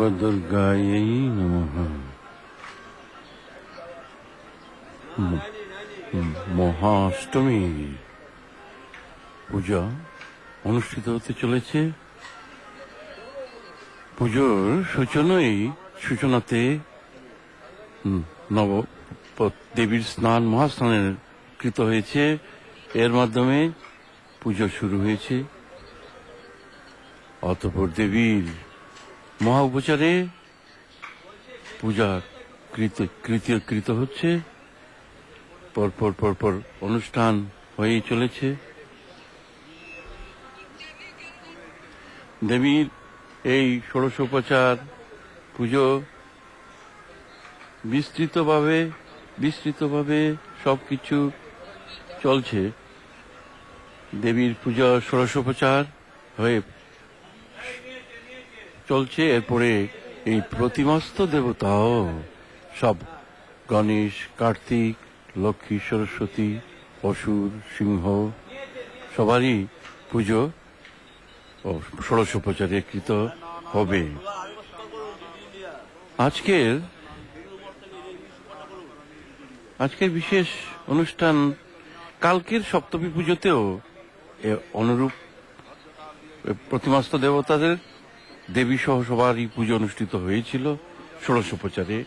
বঙ্গদুর্গাयै নমঃ। মহাষ্টমী পূজা অনুষ্ঠিত হতে চলেছে। পুজোর সূচনাতে নব দেবীর স্নান মহাস্নানের কৃত হয়েছে। এর মাধ্যমে পুজো শুরু হয়েছে। অতঃপর দেবীর মহা উপচারে পূজা কৃত হচ্ছে। পরপর অনুষ্ঠান হয়েই চলেছে। দেবীর এই ষোড়শোপচার পুজো বিস্তৃতভাবে সবকিছু চলছে। দেবীর পূজা ষোড়শোপচার হয়ে চলছে। এরপরে এই প্রতিমাস্ত দেবতাও সব গণেশ, কার্তিক, লক্ষ্মী, সরস্বতী, অসুর, সিংহ সবারই পুজো ষোড়শোপচারে কৃত হবে। আজকের বিশেষ অনুষ্ঠান কালকের সপ্তমী পুজোতেও অনুরূপ প্রতিমাস্ত দেবতাদের দেবী সহ সবারই পুজো অনুষ্ঠিত হয়েছিল ষোড়শোপচারে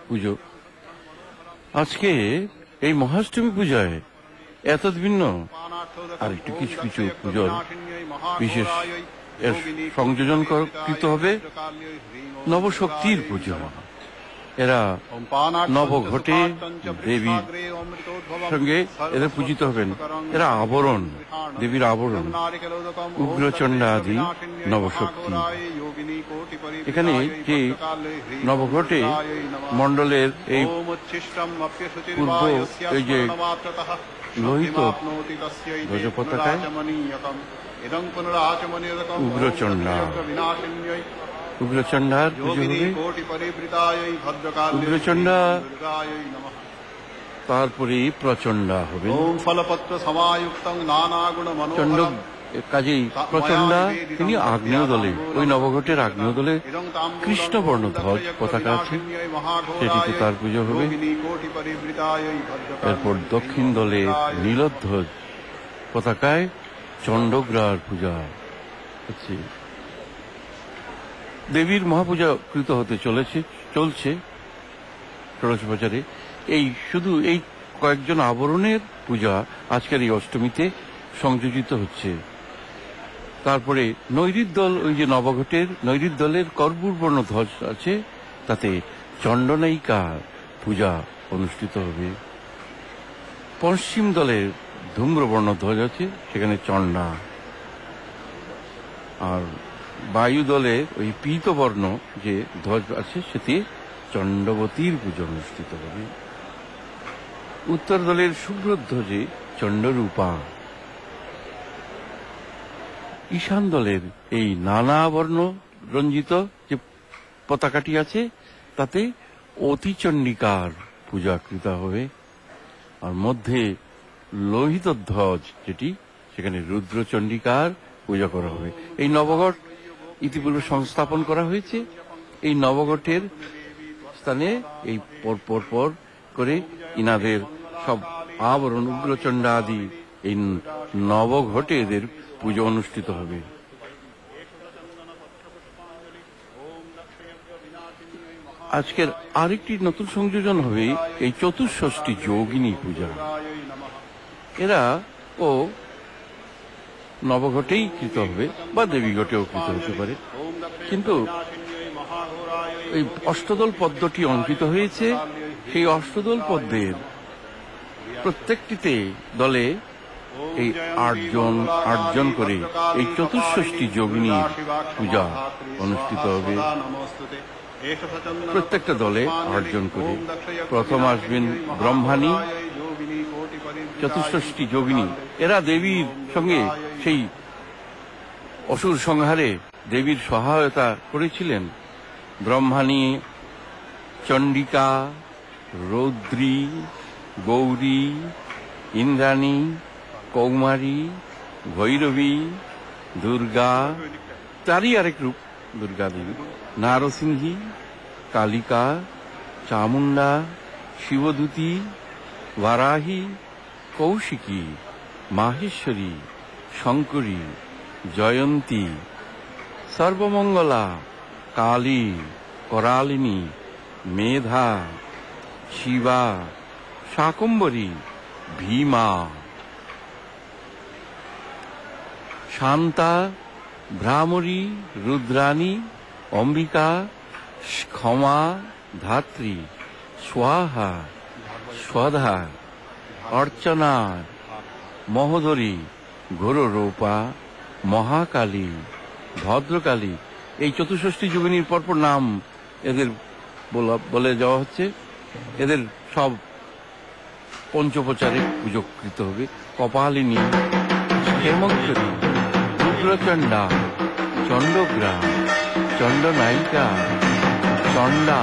পুজো। আজকে এই মহাষ্টমী পূজায় এত ভিন্ন আর একটু কিছু পুজোর বিশেষ সংযোজন কৃত হবে। নবশক্তির পুজো, এরা নবঘটে দেবীর সঙ্গে এদের পূজিত হবেন। এরা আবরণ, দেবীর আবরণ, উগ্রচণ্ডা আদি নবশক্তি। এখানে যে নবঘটে মণ্ডলের এই পূর্ব এই যে লোহিত ধ্বজ পতাকায় উগ্রচণ্ডার পুজো হবে। উগ্রচণ্ডা, তারপরে প্রচণ্ডা হবে। চণ্ড কাজেই প্রচণ্ডা তিনি আগ্নেয় দলে, ওই নবঘটের আগ্নেয় দলে কৃষ্ণবর্ণ ধ্বজ পতাকা আছে, সেটিতে তার পুজো হবে। এরপর দক্ষিণ দলে নীলধ্বজ পতাকায় চণ্ডগ্রার পূজা হচ্ছে। দেবীর মহাপূজা কৃত হতে চলছে ষোড়শোপচারে। শুধু এই কয়েকজন আবরণের পূজা আজকের এই অষ্টমীতে সংযোজিত হচ্ছে। তারপরে নৈঋত দল, ওই যে নবঘটের নৈঋত দলের কর্পূর বর্ণ ধ্বজ আছে, তাতে চণ্ডনায়িকার পূজা অনুষ্ঠিত হবে। পশ্চিম দলের ধূম্রবর্ণ ধ্বজ আছে, সেখানে চণ্ডা। আর বায়ু দলের ওই পীতবর্ণ যে ধ্বজ আছে, সেটি চণ্ডবতীর পুজো অনুষ্ঠিত হবে। উত্তর দলের শুভ্রধ্বজে চণ্ডরূপা। ঈশান দলের এই নানা বর্ণ রঞ্জিত যে পতাকাটি আছে, তাতে অতিচণ্ডিকার পূজা কৃত হবে। আর মধ্যে লোহিত ধ্বজ যেটি, সেখানে রুদ্রচণ্ডিকার পূজা করা হবে। এই নবঘট ইতিপূর্বে সংস্থাপন করা হয়েছে। এই নবঘটের স্থানে এই পর করে ইনাদের সব আবরণ, উগ্রচণ্ডা আদি এই নবঘটে এদের পুজো অনুষ্ঠিত হবে। আজকের আরেকটি নতুন সংযোজন হবে এই চতুষ্ষষ্ঠী যোগিনী পূজা। এরা নবঘটেই কৃত হবে বা দেবী ঘটেও কৃত হতে পারে, কিন্তু এই অষ্টদল পদ্মটি অঙ্কিত হয়েছে। সেই অষ্টদল পদ্মের প্রত্যেকটিতে দলে এই আটজন করে এই চতুষ্ষষ্ঠী যোগিনীর পূজা অনুষ্ঠিত হবে। প্রত্যেকটা দলে 8 জন করে। প্রথম আসবেন ব্রহ্মাণী, চতুষ্ষষ্ঠী যোগিনী। এরা দেবীর সঙ্গে সেই অসুর সংহারে দেবীর সহায়তা করেছিলেন। ব্রহ্মাণী, চণ্ডিকা, রৌদ্রী, গৌরী, ইন্দ্রাণী, কৌমারী, ভৈরবী, দুর্গা, তারই আরেক রূপ দুর্গা দেবী, নারসিংহী, কালিকা, চামুন্ডা, শিবদূতী, বারাহী, কৌশিকী, মাহেশ্বরী, শঙ্করী, জয়ন্তী, সর্বমঙ্গলা, কালী, করালিনী, মেধা, শিবা, শাকম্ভরী, ভীমা, শান্তা, ভ্রামরী, রুদ্রাণী, অম্বিকা, ক্ষমা, ধাত্রী, স্বাহা, স্বধা, অর্চনা, মহোদরী, ঘোররূপা, মহাকালী, ভদ্রকালী। এই চতুষষ্ঠী যোগিনীর পরপর নাম এদের বলে যাওয়া হচ্ছে। এদের সব পঞ্চপ্রচারে পুজোকৃত হবে। কপালিনী, হেমন্তরী, রুদ্রচণ্ডা, চণ্ডগ্রা, চণ্ডনায়িকা, চণ্ডা,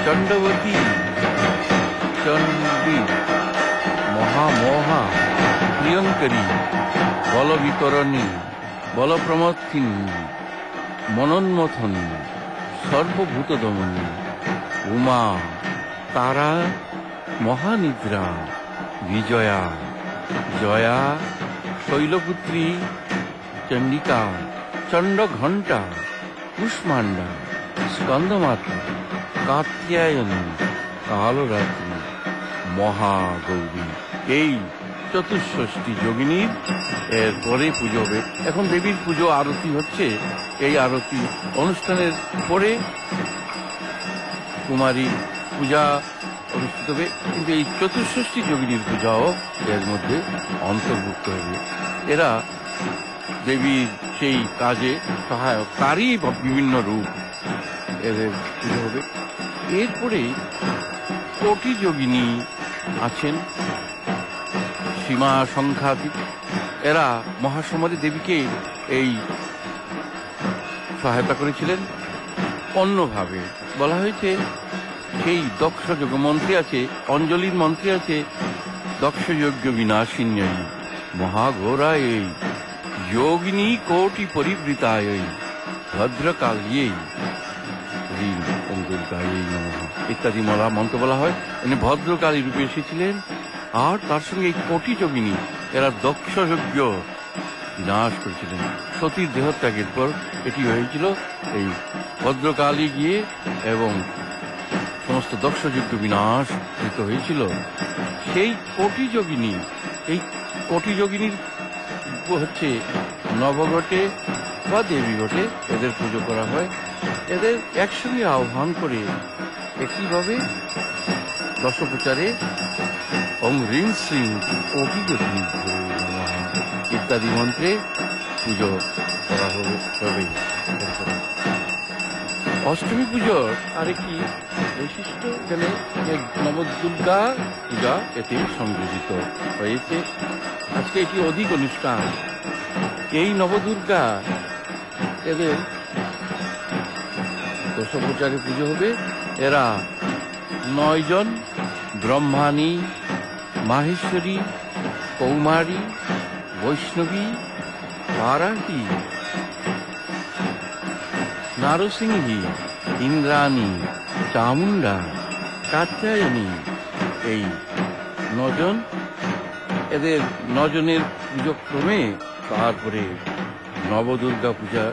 চণ্ডবতী, চণ্ডী, মহামোহা, প্রিয়ঙ্করী, বলবিতরণী, বলপ্রমথিনী, মনোন্মথনী, সর্বভূতদমনী, উমা, তারা, মহানিদ্রা, বিজয়া, জয়া, শৈলপুত্রী, চণ্ডিকা, চণ্ডঘণ্টা, কুষ্মাণ্ডা, স্কন্দমাতা, কাত্যায়নী, কালরাত্রি, মহাগৌরী। এই চতুষ্ষষ্ঠী যোগিনীর এরপরে পুজো হবে। এখন দেবীর পুজো আরতি হচ্ছে। এই আরতি অনুষ্ঠানের পরে কুমারী পূজা অনুষ্ঠিত হবে, কিন্তু এই চতুষ্ষষ্ঠী যোগিনীর পূজাও এর মধ্যে অন্তর্ভুক্ত হবে। এরা দেবীর সেই কাজে সহায়ক, তারই বিভিন্ন রূপ এদের পুজো হবে। এরপরে কোটি যোগিনী আছেন, সীমা সংখ্যাতীত। এরা মহাসমরে দেবীকে এই সহায়তা করেছিলেন অন্যভাবে। বলা হয়েছে সেই দক্ষ যজ্ঞ মন্ত্রী আছে, অঞ্জলির মন্ত্রী আছে, দক্ষ যজ্ঞ বিনাশিন্যী মহাঘোরায় যোগিনী কোটি পরিবৃতায় ভদ্রকাল্যে হ্রিং ওম দুর্গায় নমঃ ইত্যাদি মন্ত্র বলা হয়। উনি ভদ্রকালী রূপে এসেছিলেন। আর তার সঙ্গে এই কোটি যোগিনী এরা দক্ষ যজ্ঞ বিনাশ করেছিলেন। সতীর দেহত্যাগের পর এটি হয়েছিল। এই ভদ্রকালী গিয়ে এবং সমস্ত দক্ষ যজ্ঞ বিনাশ কৃত হয়েছিল। সেই কোটি যোগিনী, এই কোটি যোগিনীর হচ্ছে নবঘটে বা দেবী ঘটে এদের পুজো করা হয়। এদের একসঙ্গে আহ্বান করে একইভাবে দশপ্রচারে ওম হ্রিং শ্রীং অভিগতি ইত্যাদি মন্ত্রে পুজো করা হবে। অষ্টমী পুজোর আরেকটি বৈশিষ্ট্য, এখানে নবদুর্গা পূজা এতে সংযোজিত হয়েছে। আজকে এটি অধিক অনুষ্ঠান। এই নবদুর্গা এদের দশপ্রচারে পুজো হবে। এরা 9 জন, ব্রহ্মাণী, মাহেশ্বরী, কৌমারী, বৈষ্ণবী, বারাহী, নারসিংহী, ইন্দ্রাণী, চামুন্ডা, কাত্যায়নী, এই 9 জন। এদের 9 জনের পুজো ক্রমে তারপরে নবদুর্গা পূজা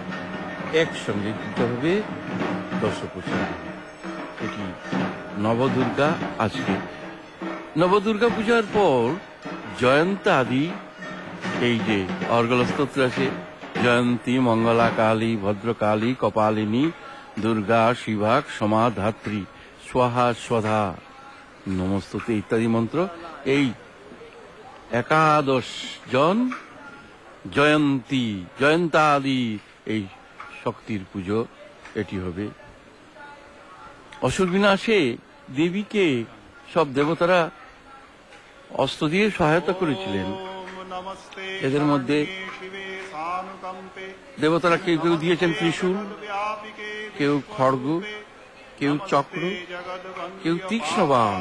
একসঙ্গে দিতে হবে দশপ্রচারে। এটি নবদুর্গা। আজকে নবদুর্গা পূজার পর জয়ন্তী আদি, এই যে অর্গল স্তোত্র আছে, জয়ন্তী, মঙ্গলা, কালী, ভদ্রকালী, কপালিনী, দুর্গা, শিবা, ক্ষমা, ধাত্রী, স্বাহা, স্বধা, নমস্তুতে ইত্যাদি মন্ত্র। এই 11 জন জয়ন্তী, জয়ন্তাদি এই শক্তির পুজো এটি হবে। অসুর বিনাশে দেবীকে সব দেবতারা অস্ত্র দিয়ে সহায়তা করেছিলেন। এদের মধ্যে দেবতারা কেউ কেউ দিয়েছেন ত্রিশূল, কেউ খড়গ, কেউ চক্র, কেউ তীক্ষ্ণ বাণ,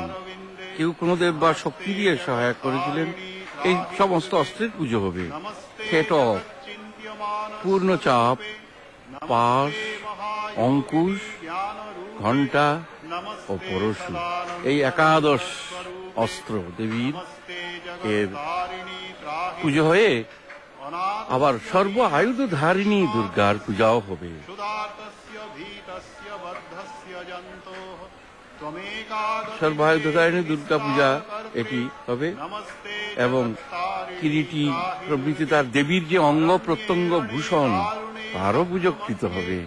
কেউ কোনো দেব বা শক্তি দিয়ে সহায়ক করেছিলেন। এই সমস্ত অস্ত্রের পুজো হবে। খেটক, পূর্ণচাপ, পাশ, অঙ্কুশ, ঘণ্টা ও পরশু, এই একাদশ অস্ত্র দেবীর এর পুজো হয়ে আবার সর্ব আয়ুধ ধারিণী দুর্গার পূজাও হবে। সর্বায়ুধারিণী দুর্গা পূজা এটি হবে এবং কিরীটি প্রভৃতি তার দেবীর যে অঙ্গ প্রত্যঙ্গ ভূষণ তারও পুজোকৃত হবে।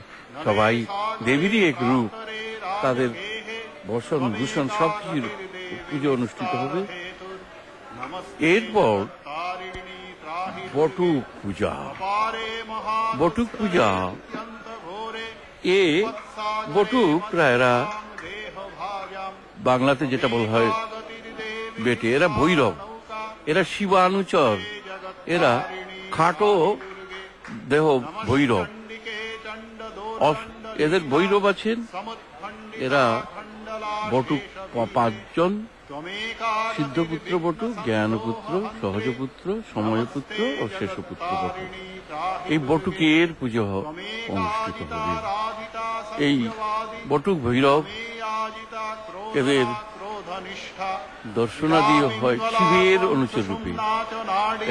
সবাই দেবীরই এক রূপ, তাদের বসন ভূষণ সব কিছুর পুজো অনুষ্ঠিত হবে। এরপর বটুক পূজা। বটুক পূজা বটুক রায়রা বাংলাতে যেটা বলা হয় বেটে, এরা ভৈরব, এরা শিবানুচর, এরা খাটো দেহ ভৈরব। এদের ভৈরব আছেন, এরা বটুক পাঁচজন: সিদ্ধপুত্র বটুক, জ্ঞানপুত্র, সহজপুত্র, সময়পুত্র ও শেষপুত্র বটুক। এই বটুকের পুজো অনুষ্ঠিত হবে। এই বটুক ভৈরব এদের দর্শনাদি হয় শিবের অনুচর রূপে।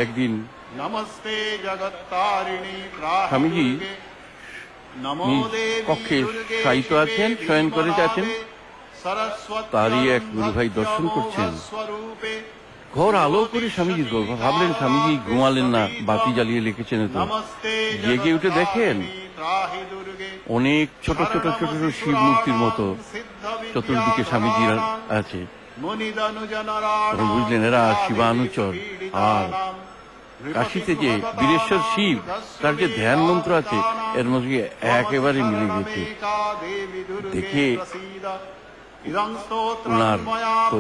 একদিন স্বামীজি কক্ষে শায়িত আছেন, শয়ন করে আছেন, তারই এক গুরু ভাই দর্শন করছেন। ঘর আলো করে স্বামীজির গল্প ভাবলেন, স্বামীজি ঘুমালেন না, বাতি জ্বালিয়ে লিখেছেন। তো জেগে উঠে দেখেন অনেক ছোট ছোট ছোট ছোট শিব মূর্তির মতো চতুর্দিকে স্বামীজি আছে। তখন বুঝলেন এরা শিবানুচর। আর কাশীতে যে বীরেশ্বর শিব, তার যে ধ্যান মন্ত্র আছে এর মধ্যে একেবারে মিলে গেছে। দেখে ওনার তো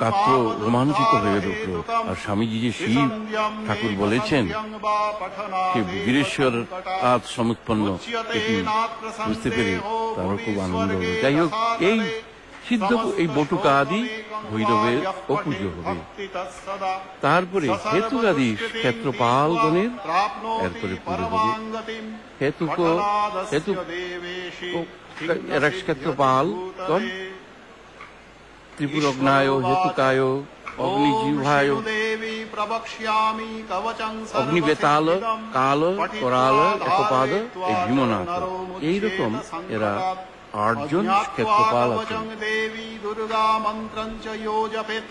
গাত্র রোমাঞ্চিত হয়ে উঠল। আর স্বামীজি যে শিব ঠাকুর বলেছেন সে বীরেশ্বর আজ সমুৎপন্ন, এটি বুঝতে পেরে তারও খুব আনন্দ হল। যাই হোক, এই সিদ্ধ এই বটুকাদি ভৈরবের ও পুজো হবে। তারপরে হেতুকাদি ক্ষেত্রপালগণের এরপরে পুজো হবে। এরা ক্ষেত্রপালগণ ত্রিপুরগ্নায়, হেতুকায়, অগ্নিজিহ্বায়, অগ্নিবেতাল, কাল, করাল, একপাদ, এই ভীমনাথ, এইরকম এরা 8 জন ক্ষেত্রপাল আছেন। দেবী দুর্গা মন্ত্রং চ ইয়ো জপেৎ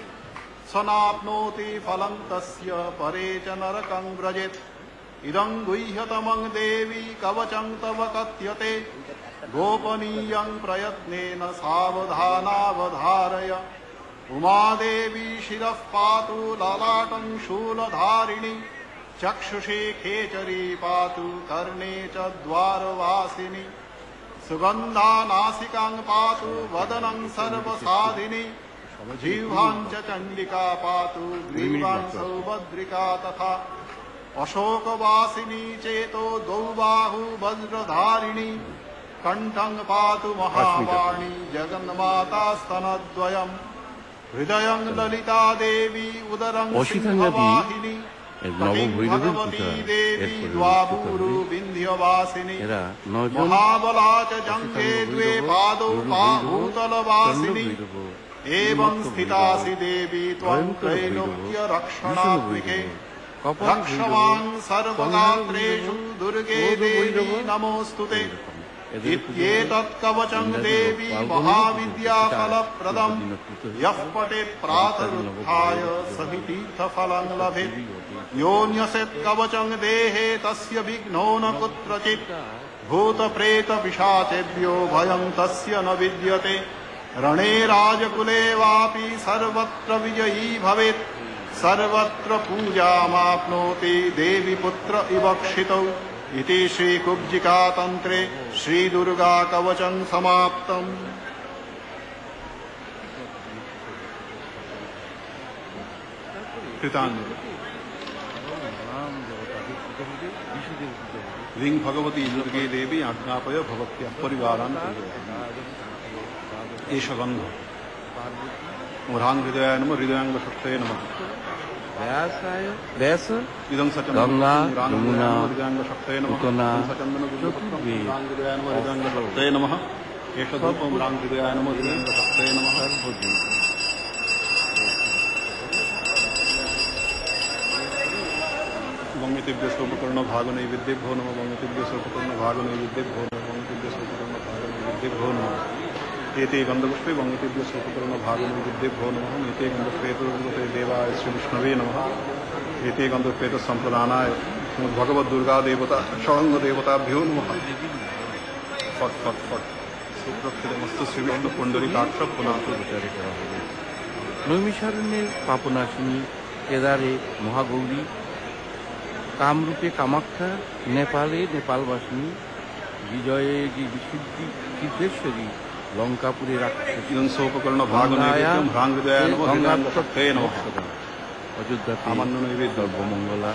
সনাপ্নোতি ফলং তস্য পরে চ নরকং ব্রজেৎ। ইদং গুহ্যতমং দেবী কবচং তব কথ্যতে গোপনীয়ং প্রয়ত্নেন সাবধানাবধারয়। উমা দেবী শিরঃ পাতু ললাটং শূলধারিণী চক্ষুষে খেচরী পাতু কর্ণে চ দ্বারবাসিনী। সুগন্ধা নাসিকাং পাতু वदनं सर्वसाधिनी। जिह्वां च चण्डिका पातु ग्रीवां सौभद्रिका तथा। अशोकवासिनी चेतो द्वौ बाहु वज्रधारिणी। कण्ठं पातु महावाणी जगन्माता स्तनद्वयम्। हृदयं ललिता देवी उदरं सिंहवाहिनी। নবভৈরবের পূজা महाबला च जङ्घे द्वे पादौ बाहूतलवासिनी। एवं स्थितासि देवी त्वं त्रैलोक्य रक्षणात्मिके। रक्षमां सर्वगात्रेषु दुर्गे देवी नमोऽस्तुते। इत्येतत् कवचं देवी महाविद्याफलप्रदम्। यः पठेत् प्रातरुत्थाय स हि तीर्थफलं लभेत्। यो न्यसेत् कवचं देहे तस्य विघ्नो न कुत्रचित्। भूतप्रेतपिशाचेभ्यो भयं तस्य न विद्यते। रणे राजकुले वापि सर्वत्र विजयी भवेत्। सर्वत्र पूजामाप्नोति देवी पुत्र इव क्षितौ। इति श्रीकुब्जिका तन्त्रे श्रीदुर्गा कवचं समाप्तम्। लिंग भगवती दुर्गे देवी आज्ञापय भवत्या परिवारान् एष गन्ध मूढां हृदयाय नमः। हृदयाङ्गशक्तये नमः। ব্যাসায় ব্যাস ইদং সচন্দন গঙ্গা, যমুনা, রাঙ্গিদাঙ্গ শক্তয়ে নমঃ পুতনা, ইদং সচন্দন চতুর্বেদ, রাঙ্গিদায় নমঃ ইদং শক্তয়ে নমঃ এষ ধূপম রাঙ্গিদায় নমঃ ইদং শক্তয়ে নমঃ সর্বদিন বঙ্গিতেভ্য সোপকর্ণ ভাগ নৈবেদ্যেভ্যো নমঃ বঙ্গিতেভ্য সোপকর্ণ ভাগ নৈবেদ্যেভ্যো নমঃ বঙ্গিতেভ্য সোপকর্ণ ভাগ নৈবেদ্যেভ্যো নমঃ एते गन्धपुष्पे वङ्गितेभ्यो सोपकर्ण भाग नैवेद्येभ्यो नमः एते गन्धप्रेतोर्गते देवाय श्री विष्णवे नमः एते गन्धप्रेत सम्प्रदानाय भगवद् दुर्गा देवता षडङ्ग देवताभ्यो नमः फट फट फट सुप्रक्षितमस्तु श्री विष्णु पुण्डरीकाक्ष पुनाथ প্রচারে করা হবে। নৈমিষারণ্যের পাপনাশিনী, কেদারে মহাগৌরী, কামরূপে কামাখ্যা, নেপালে নেপালবাসিনী, বিজয়ে বিশুদ্ধি সিদ্ধেশ্বরী, লঙ্কাপুরে রাক্ষসী, इदं सोपकर्ण भाग नैवेद्यं भ्राङ्गदया नमः इदं शक्तये नमः অযোধ্যাতে आमन्न नैवेद्यं সর্বমঙ্গলা,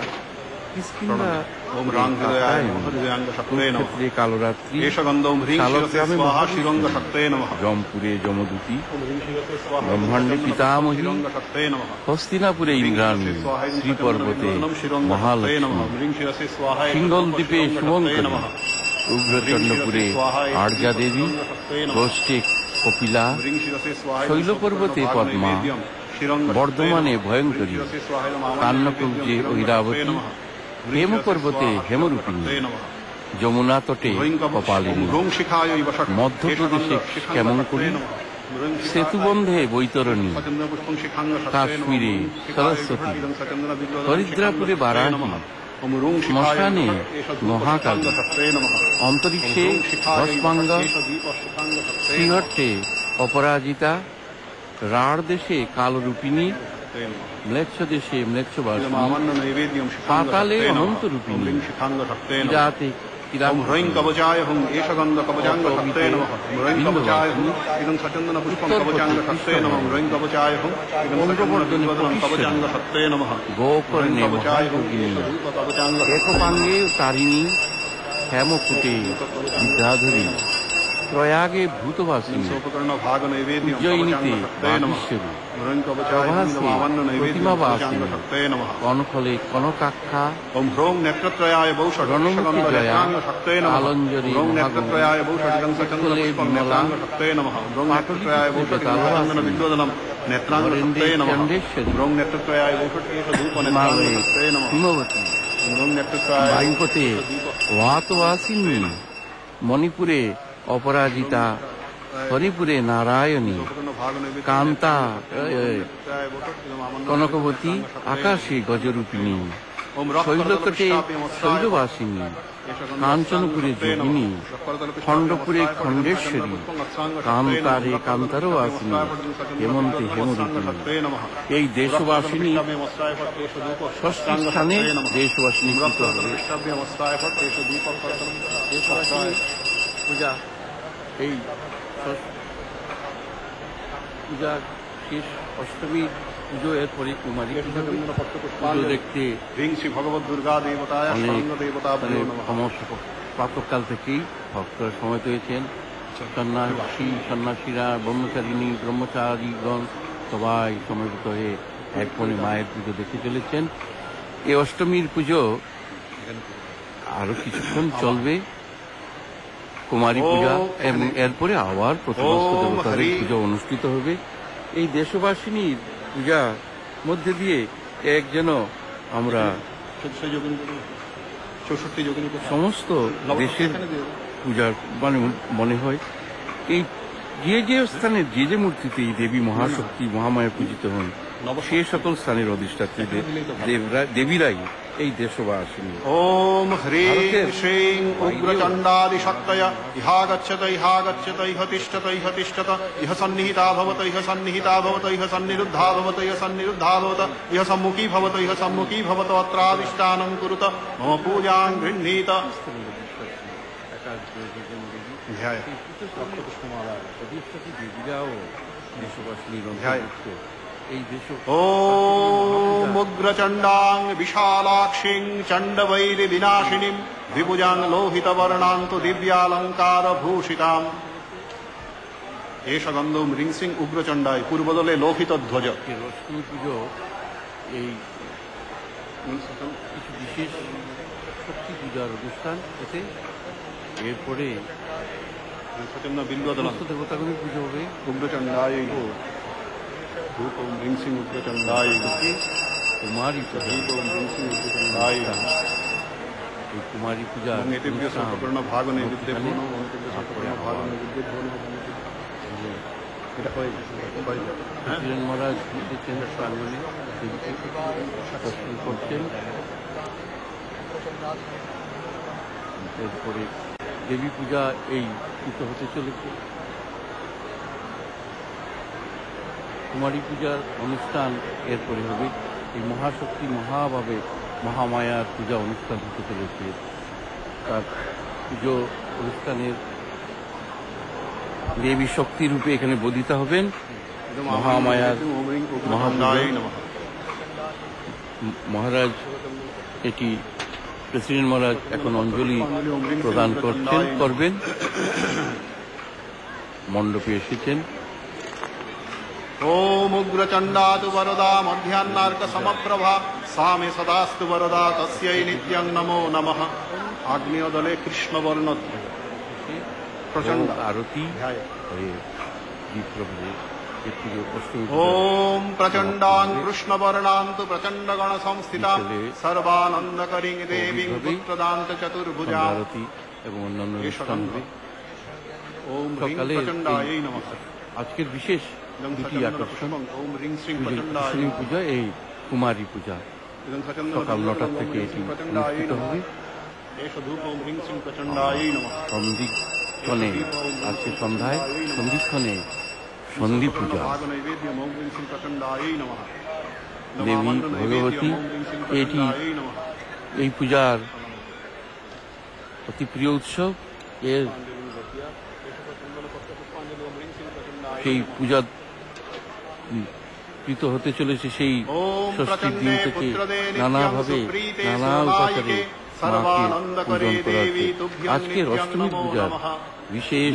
কিষ্কিন্ধা ओम राङ्गदयाय नमः हृदयाङ्ग शक्तये नमः কুরুক্ষেত্রে কালরাত্রি, एष गन्धं ह्रीं शिरसे शालग्रामे स्वाहा महाविष्णु, शिरङ्ग शक्तये नमः জমপুরে যমদূতী, ओम ह्रीं शिरसे स्वाहा ব্রহ্মাণ্ডে পিতামহী, शिरङ्ग शक्तये नमः হস্তিনাপুরে ইন্দ্রাণী, শ্রীপর্বতে মহালক্ষ্মী, ह्रीं शिरसे स्वाहा সিঙ্গল দ্বীপে शक्तये শুভঙ্করী, नमः উগ্রচণ্ডপুরে আর্যা দেবী, গোষ্ঠে কপিলা, ह्रीं शिरसे स्वाहा শৈলপর্বতে পদ্মা, বর্ধমানে ভয়ঙ্করী, কান্নকুব্জে ঐরাবতী, হেমপর্বতে হেমরূপিণী, যমুনা তটে কপালিনী, মধ্যপ্রদেশে ক্ষেমঙ্করী, সেতুবন্ধে বৈতরণী, কাশ্মীরে সরস্বতী, হরিদ্রাপুরে বারাহী, শ্মশানে মহাকালী, অন্তরিক্ষে ভস্মাঙ্গা, শ্রীহট্টে অপরাজিতা, রাঢ় দেশে কালরূপিণী, ম্লেচ্ছ দেশে ম্লেচ্ছবাসিনী, পাতালে অনন্তরূপিণী, কিরাতে ओम ह्रीं कवचाय हुं एष गन्ध कवचाङ्ग शक्तये नमः ह्रीं कवचाय हुं इदं सचन्दन पुष्पं कवचाङ्ग शक्तये नमः ह्रीं कवचाय हुं इदं सचन्दन बिल्वदनं कवचाङ्ग शक्तये नमः গোকর্ণে মহাযোগিনী, একপাঙ্গে তারিণী, হেমকূটে বিদ্যাধরী, প্রয়াগে ভূতবাসিনী, सोपकर्ण भाग नैवेद्यं উজ্জয়িনীতে शक्तये नमः বাগীশ্বরী, ह्रीं कवचाय हुं প্রভাসে आमन्न नैवेद्यं প্রতিমাবাসিনী, कवचाङ्ग शक्तये नमः কনকলে কনকাক্ষা, ओम ह्रों नेत्रत्रयाय बहुषट् রণমুখী জয়া, नेत्राङ्ग शक्तये नमः আলঞ্জলি ह्रों মহাগৌরী, नेत्रत्रयाय बहुषट् इदं सचन्दन উৎকলে पुष्पं বিমলা, नेत्राङ्ग शक्तये नमः ह्रों नेत्रत्रयाय बहुषट् इदं सचन्दन बिल्वदनं नेत्राङ्ग বরেন্দ্রে शक्तये नमः চণ্ডেশ্বরী, ह्रों नेत्रत्रयाय बहुषट् एष धूप नेत्राङ्ग হিমালয়ে शक्तये नमः হিমবতী, ह्रों नेत्रत्रयाय বায়ুপতে ওয়াতবাসিনী, মণিপুরে অপরাজিতা, হরিপুরে নারায়ণী, কান্তা কনকবতী, আকাশে গজরূপিণী, শৈলতটে শৈলবাসিনী, কাঞ্চনপুরে যোগিনী, খণ্ডপুরে খণ্ডেশ্বরী, কান্তারে কান্তারবাসিনী, হেমন্তে হেমরূপিণী। এই দেশবাসিনী ষষ্ঠী স্থানে দেশবাসিনী কৃত হবে। দেশবাসিনী পূজা এই পূজা শেষ অষ্টমী পুজো, এরপরে কুমারী পুজো দেখতে শ্রী ভগবত দুর্গা দেবতায় অনেক দেবতাভ্যো নমঃ সমস্ত প্রাতকাল থেকেই ভক্তরা সময় পেয়েছেন। সন্ন্যাসীরা, ব্রহ্মচারিণী, ব্রহ্মচারীগণ সবাই সমবেত হয়ে এক মনে মায়ের পুজো দেখে চলেছেন। এই অষ্টমীর পুজো আরো কিছুক্ষণ চলবে, কুমারী পূজা, এবং এরপরে আবার প্রতিবর্ষ দেবতাদের পুজো অনুষ্ঠিত হবে। এই দেশবাসিনীর পূজা মধ্যে দিয়ে এক যেন আমরা সমস্ত দেশের পূজার মানে মনে হয় এই যে যে স্থানে যে যে মূর্তিতে এই দেবী মহাশক্তি মহামায়া পূজিত হন, সে সকল স্থানের অধিষ্ঠাত্রী দেবীরাই এই দেশবাসিনী। ওম হ্রিং শ্রীং উগ্রচণ্ডাদিশক্তয় ইহা গচ্ছত ইহা গচ্ছত ইহ তিষ্ঠত ইহ তিষ্ঠত ইহ সন্নিহিতা ভবত ইহ সন্নিহিতা ভবত ইহ সন্নিরুদ্ধা ভবত ইহ সন্নিরুদ্ধা ভবত ইহ সম্মুখী ভবত ইহ সম্মুখী ভবত অত্রাদিষ্টানং কুরুত মম পূজাং গৃহীত। ओम उग्रचण्डां विशालाक्षीं चण्डवैरि विनाशिनीं विभुजां लोहितवर्णां तु दिव्यालङ्कारभूषिताम्। एष गन्धं ह्रीं श्रीं उग्रचण्डाय पूर्वदले लोहितध्वज। লক্ষ্মী পুজো এই কিছু বিশেষ শক্তি পূজার অনুষ্ঠান এতে। এরপরে सचन्न बिल्वदलम সমস্ত দেবতাগুলির পুজো হবে। उग्रचंडाय धूप ओम ह्रीं सिंह उग्रचंडाय কুমারী পূজা, धूप ओम ह्रीं सिंह उग्रचंडाय এই কুমারী পূজা नेतिभ्य सर्वपूर्ण भाग नैवेद्य भूनो नेतिभ्य सर्वपूर्ण भाग नैवेद्य भूनो এটা হয়ে গেছে হ্যাঁ প্রেসিডেন্ট মহারাজ এসেছেন প্রাঙ্গণে, দর্শন করছেন। এরপরে দেবী পূজা এই কৃত হতে চলেছে। কুমারী পূজার অনুষ্ঠান এরপরে হবে। এই মহাশক্তি মহাভাবে মহামায়ার পূজা অনুষ্ঠান হতে চলেছে। তার পুজো অনুষ্ঠানের দেবী শক্তি রূপে এখানে বোধিতা হবেন মহামায়ার মহাপূজা। মহারাজ এটি প্রেসিডেন্ট মহারাজ এখন অঞ্জলি প্রদান করবেন। মণ্ডপে এসেছেন। ओम उग्रचंडा तु वरदा मध्याह्नार्क समप्रभा सा मे सदास्तु वरदा तस्यै नित्यं नमो नमः। आग्नेयदले कृष्णवर्ण प्रचंड आरती हरे विप्रभु ओम प्रचंडां कृष्णवर्णां तु प्रचंड गण संस्थितां सर्वानंदकरीं देवीं पुत्रदां च चतुर्भुजां आरती এবং অন্যান্য অনুষ্ঠান হবে। ओम ह्रीं সকালে प्रचंडायै नमः। আজকের বিশেষ দুটি আকর্ষণ ओम ह्रीं श्रीं কুমারী পূজা, এই কুমারী পূজা সকাল 9টা থেকে এটি অনুষ্ঠিত হবে। সন্ধিক্ষণে আজকে সন্ধ্যায় সন্ধিক্ষণে সন্ধি পূজা। দেবী ভগবতী এটি এই পূজার অতি প্রিয় উৎসব। এর সেই পূজা কৃত হতে চলেছে সেই ষষ্ঠীর দিন থেকে নানাভাবে নানা উপাচারে মাকে পূজন করা হচ্ছে। আজকের অষ্টমীর পূজার বিশেষ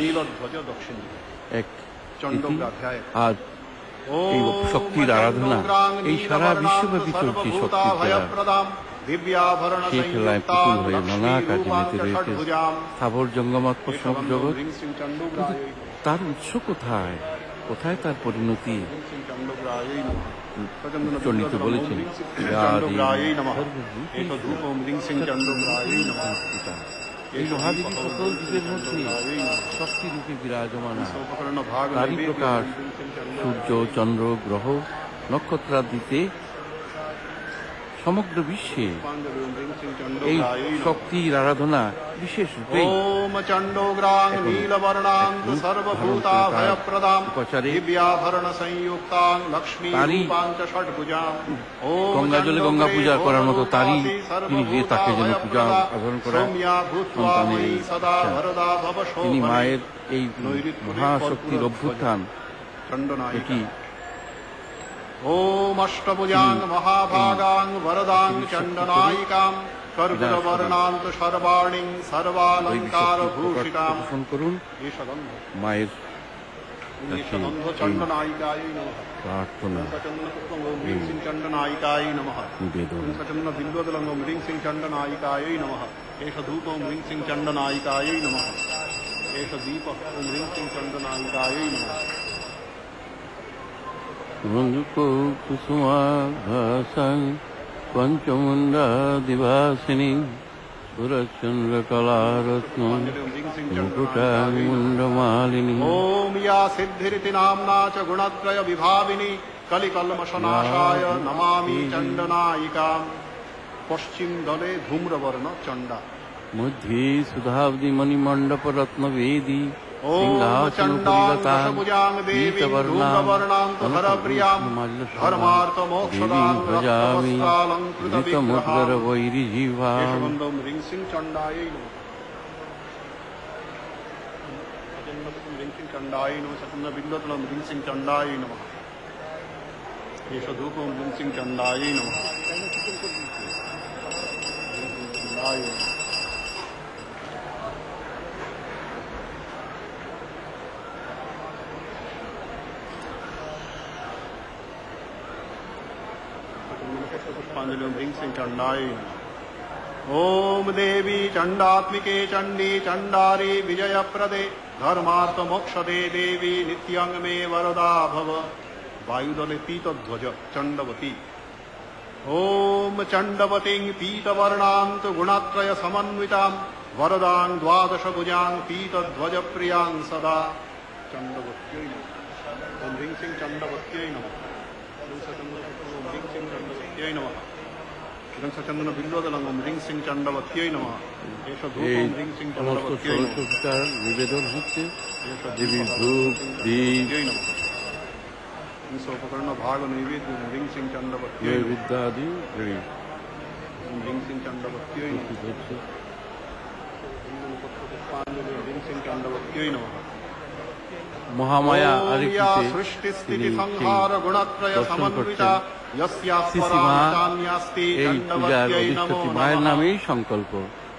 এক তিথি। আজ এই শক্তির আরাধনা এই সারা বিশ্বব্যাপী চলছে শক্তির খেলা। সেই খেলায় পুতুল হয়ে নানা কাজে মেতে রয়েছে স্থাবর জঙ্গমাত্মক সব জগৎ। তার উৎস কোথায়, কোথায় তার পরিণতি? চন্ডিত বলেছেন এই মহাদেবী সকল জীবের মধ্যে শক্তি রূপে বিরাজমান। তারই প্রকাশ সূর্য, চন্দ্র, গ্রহ, নক্ষত্রাদিতে সমগ্র বিশ্বে এই শক্তির আরাধনা বিশেষ রূপে ओम चंडोग्रां नीलवर्णां सर्वभूताभयप्रदां दिव्याभरण संयुक्तां लक्ष्मी रूपां च षड्भुजां ओम গঙ্গা জলে গঙ্গা পূজা করার মতো তারই তিনি তাকে যেন পূজা আহরণ করা সন্তানের सदा वरदा भव তিনি মায়ের এই মহাশক্তির অভ্যুত্থান এটি ओम अष्टभुजां महाभागां वरदां चंडनायिकां कर्पूरवर्णां तु सर्वाणीं सर्वालंकार भूषितां করুন মায়ের चंडनायिकाय नमः। প্রার্থনা ओम ह्रीं सिंह चंडनायिकाय नमः। নিবেদন। सचन्न बिल्वदलं ओम ह्रीं सिंह चंडनायिकाय नमः। एष धूप ओम ह्रीं सिंह चंडनायिकाय नमः। एष दीप ओम ह्रीं सिंह चंडनायिकाय नमः। कुसुमाभासं पञ्चमुण्डादिवासिनी सुरचन्द्रकलारत्नं मुकुटामुण्डमालिनी ओम या सिद्धिरिति नाम्ना च गुणत्रय विभाविनी कलिकल्मषनाशाय नमामि चंडनायिकां। पश्चिम दले धूम्रवर्ण चंडा मध्ये सुधाब्धि मणिमण्डपरत्नवेदी ओम चंडां दशभुजां देवीं धूम्रवर्णां तु हरप्रियां धर्मार्थ मोक्षदां रक्तवस्त्रालङ्कृतविग्रहां। वैरिजीवाम् ह्रीं सिंह चंडायै नमः। ह्रीं सिंह चंडायै नमः। सचन्न बिल्वदलं ह्रीं सिंह चंडायै नमः। एष धूपं ह्रीं सिंह चंडायै नमः। चंडायै नमः। पुष्पांजलि ओम ह्रीं श्रीं चंडाय नमः। ओम देवी चंडात्मिके चंडी चंडारी विजयप्रदे धर्मार्थ मोक्षदे देवी नित्यं मे वरदा भव। वायुदले पीतध्वज चंडवती। ओम चंडवतीं पीतवर्णां गुणत्रय समन्वितां वरदां द्वादशभुजां पीतध्वजप्रियां सदा। चंडवत्यै नमः। ओम ह्रीं श्रीं चंडवत्यै नमः। ओम ह्रीं श्रीं चंडवत्यै नमः। चंदन बिल्वदलंग ओम ह्रीं श्रीं चंडवत्यै नमः। एष धूप এই ओम ह्रीं श्रीं সমস্ত चंडवत्यै नमः। ষোড়শোপচার নিবেদন হচ্ছে एष দেবীর ধূপ দীপ यै नमः। उपकरण भाग नैवेद्य ओम ह्रीं श्रीं चंडवत्यै नमः। নৈবেদ্য আদি এই ओम ह्रीं श्रीं चंडवत्यै नमः। প্রস্তুত হচ্ছে। पुष्पांजलि ओम ह्रीं श्रीं चंडवत्यै नमः। মহামায়া ओम या আরেকটিতে सृष्टि তিনি स्थिति সেই संहार गुणत्रय দর্শন समन्विता করছেন। यस्यास्परा শিশিমা চান্যাস্তি এই পূজার চণ্ডবত্यै নমো অধিষ্ঠাত্রী মায়ের নমঃ। নামেই সংকল্প,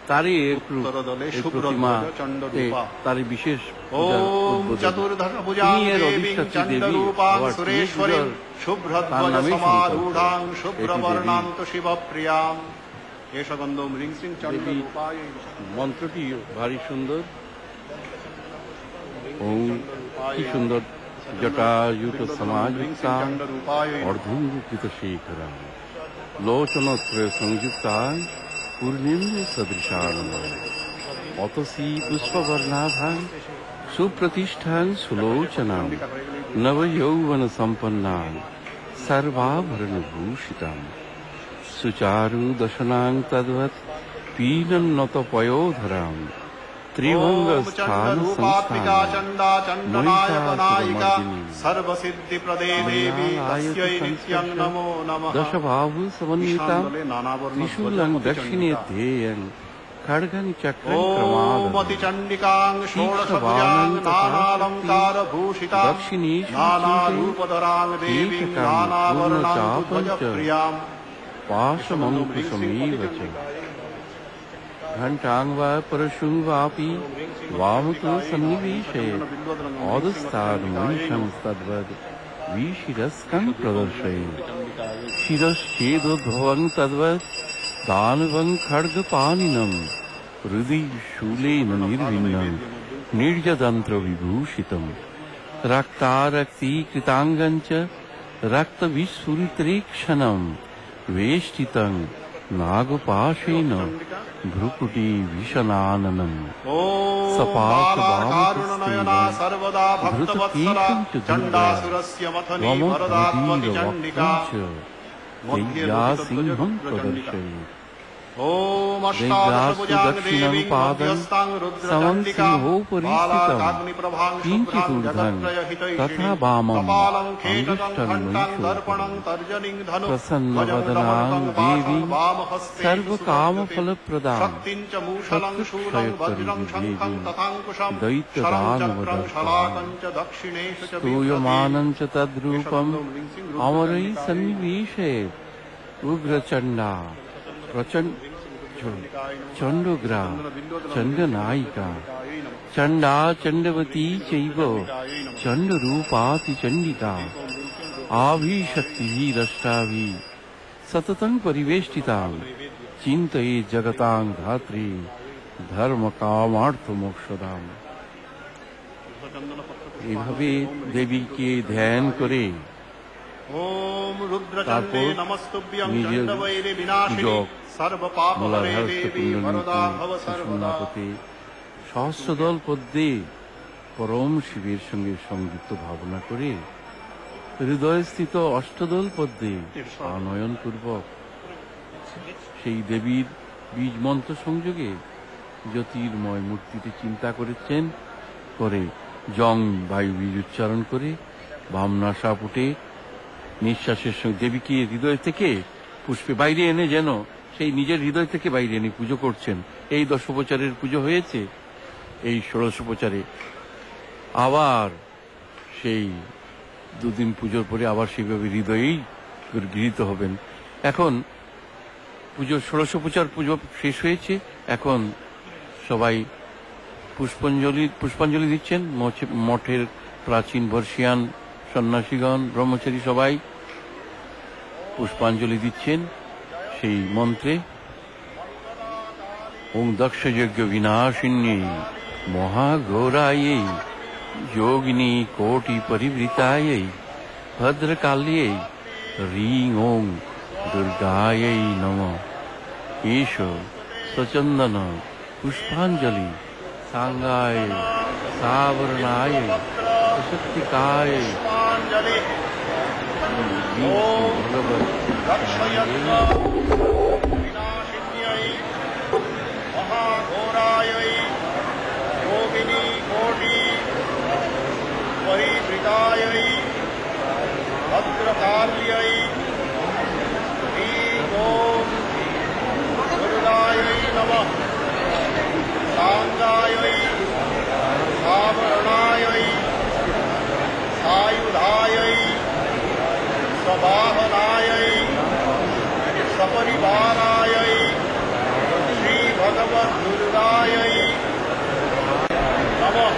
তারই একটু উত্তরদলে এই শুভ্র প্রতিমা ধ্বজ চণ্ডরূপা। তারই বিশেষ পূজার ओम উদ্বোধন। चतुर्दश भुजां তিনি এর देवीं অধিষ্ঠাত্রী দেবী चंडरूपां হওয়ার তিনি सुरेश्वरीं পূজার তার शुभ्रध्वज নামেই समारूढां সংকল্প। शुभ्रवर्णां এটি तु शिवप्रियां एष गन्धो ह्रीं श्रीं चंडरूपाय মন্ত্রটি ভারী সুন্দর। ওম কি সুন্দর জটায়ুত সমাযুক্তা चंडरूपाय অর্ধুঙ্গকৃত শেখরা লোচনত্রয় সংযুক্তা পূর্ণিম সদৃশানন অতসী পুষ্পবর্ণাভাং সুপ্রতিষ্ঠাং সুলোচনাং নবযৌবন সম্পন্নাং সর্বাভরণভূষিতাং সুচারু দশনাং তদ্বৎ পীনন্নত পয়োধরাং ত্রিভঙ্গ স্থান चंडरूपात्मिका चंडा चंडनायक नायिका सर्वसिद्धिप्रदे देवी तस्यै नित्यं नमो नमः। দশবাহু সমন্বিতাং ईशानदले नानावर्णध्वज ত্রিশূলং দক্ষিণে चंडिका। ধ্যেয়ং খড়গং চক্রং ओम ক্রমাদং अतिचंडिकां षोडशभुजां नानालंकारभूषितां दक्षिणी नानारूपधरां देवीं कीटकां नानावर्णां पूर्णचापञ्च ध्वजप्रियां पाशमङ्कुशमेव च घण्टां वा परशुं वापि वामतो सन्निवेशयेत् औदस्तान्मनिषं तद्वद् विशिरस्कं प्रदर्शयेत् शिरश्चेदोद्भवं तद्वत् दानवं खड्गपाणिनं हृदि शूलेन निर्भिन्नं निर्जदन्त्रविभूषितं रक्तारक्तीकृताङ्गं च रक्तविस्फुरितरेक्षणं वेष्टितं नागपाशेन भ्रुकुटी विशनाननम् ओम बालाकारुणनयना सर्वदा भक्तवत्सला चंडासुरस्य मथनी वरदात्मति चंडिका मध्ये सिंहं रुद्रचंडिका। प्रदर्शयेत् ओम दैव्यास्तु अष्टादशभुजां दक्षिणं देवीं पादं मध्यस्थां समं रुद्रचण्डिकां सिंहोपरिस्थितं बालाकाग्निप्रभां शुभ्रां किञ्चिदूर्ध्वं जगत्त्रयहितैषिणीं तथा वामं कपालं खेटकं अङ्गुष्ठं घण्टां नैषोपरि दर्पणं तर्जनीं धनुः प्रसन्नवदनां देवीं वामहस्ते सर्वकामफलप्रदां शक्तिं च मूषलं शूलं वज्रं शङ्खं तथाङ्कुशं शरं दैत्यदानवदत्तां चक्रं शलाकं च दक्षिणेषु च स्तूयमानं च तद्रूपम् अमरैः सन्निवेशयेत् उग्रचण्डा चण्डोग्रा चण्डनायिका चण्डा चण्डवती चैव चण्डरूपातिचण्डिका आभिशक्तिभिरष्टाभिः सततं परिवेष्टितां चिन्तये जगतां धात्री ধর্মকামার্থমোক্ষদাম। এইভাবে দেবীকে ধ্যান করে ओम रुद्रचंडे তারপর नमस्तुभ्यं নিজের चंडवैरे विनाशिनी পূজক सर्वपापहरे মূলাধারস্থ देवी वरदा भव सर्वदा। কুণ্ডলিনী সহস্রদল পদ্মে পরম শিবের সঙ্গে সংযুক্ত ভাবনা করে হৃদয়স্থিত অষ্টদল পদ্মে আনয়ন পূর্বক সেই দেবীর বীজ মন্ত্র সংযোগে জ্যোতির্ময় মূর্তিতে চিন্তা করেছেন, করে জং বায়ু বীজ উচ্চারণ করে বামনাসা পুটে নিঃশ্বাসের সঙ্গে দেবীকে হৃদয় থেকে পুষ্পে বাইরে এনে যেন সেই নিজের হৃদয় থেকে বাইরে এনে পুজো করছেন। এই দশোপচারের পুজো হয়েছে, এই ষোড়শোপচারে আবার সেই দুদিন পুজোর পরে আবার সেইভাবে হৃদয়েই গৃহীত হবেন। এখন পুজোর ষোড়শোপচার পুজো শেষ হয়েছে, এখন সবাই পুষ্পাঞ্জলি দিচ্ছেন। মঠের প্রাচীন বর্ষিয়ান সন্ন্যাসীগণ ব্রহ্মচারী সবাই পুষ্পাঞ্জলি দিচ্ছেন সেই মন্ত্রে। ওং দক্ষযজ্ঞ বিনাশিন্যে মহাঘোরাयै যোগিনী কোটি পরিবৃতাयै ভদ্রকাল্যে হ্রিং ওং দুর্গাयै নমঃ। এষ সচন্দন পুষ্পাঞ্জলি সাঙ্গায় সাবরণায় শক্তিকায় ভগবত विनाशिन्यै महाघोरायै योगिनी कोटि परिवृतायै भद्रकाल्यै ह्रीं ॐ दुर्गायै नमः। साङ्गायै सावरणायै सायुधायै सवाहनायै सपरिवारायै श्री भगवत दुर्गायै नमः।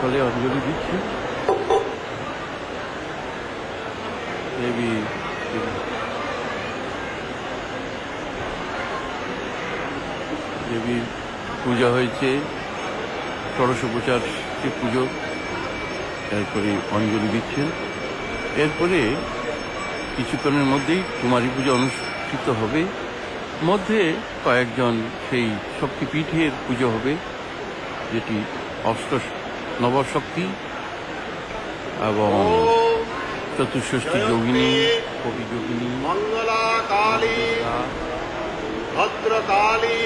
সকলে অঞ্জলি দিচ্ছে। দেবী দেবীর পূজা হয়েছে, ষোড়শোপচার শিব পুজো, এরপরে অঞ্জলি দিচ্ছেন। এরপরে কিছুক্ষণের মধ্যেই কুমারী পূজা অনুষ্ঠিত হবে। মধ্যে কয়েকজন সেই শক্তিপীঠের পুজো হবে, যেটি অষ্টশ নবশক্তি এবং চতুষ্ষষ্ঠী যোগিনী, কবি যোগিনী, मंगला काली भद्रकाली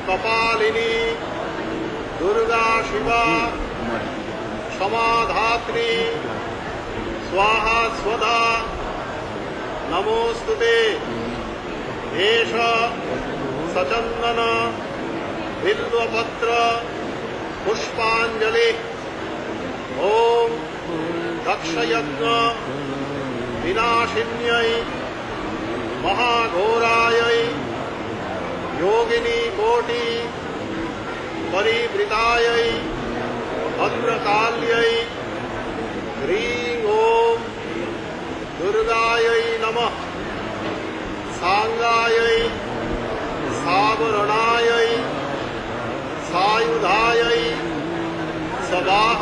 कपालिनी दुर्गा शिवा समाधात्री स्वाहा स्वधा नमोस्तुते। एष सचन्दन बिल्वपत्र पुष्पाञ्जलि। ॐ दक्षयज्ञ विनाशिन्यै महाघोरायै योगिनी कोटि परिवृतायै भद्रकाल्यै ह्रीं ॐ दुर्गायै नमः। साङ्गायै सावरणायै सायुधायै सवाह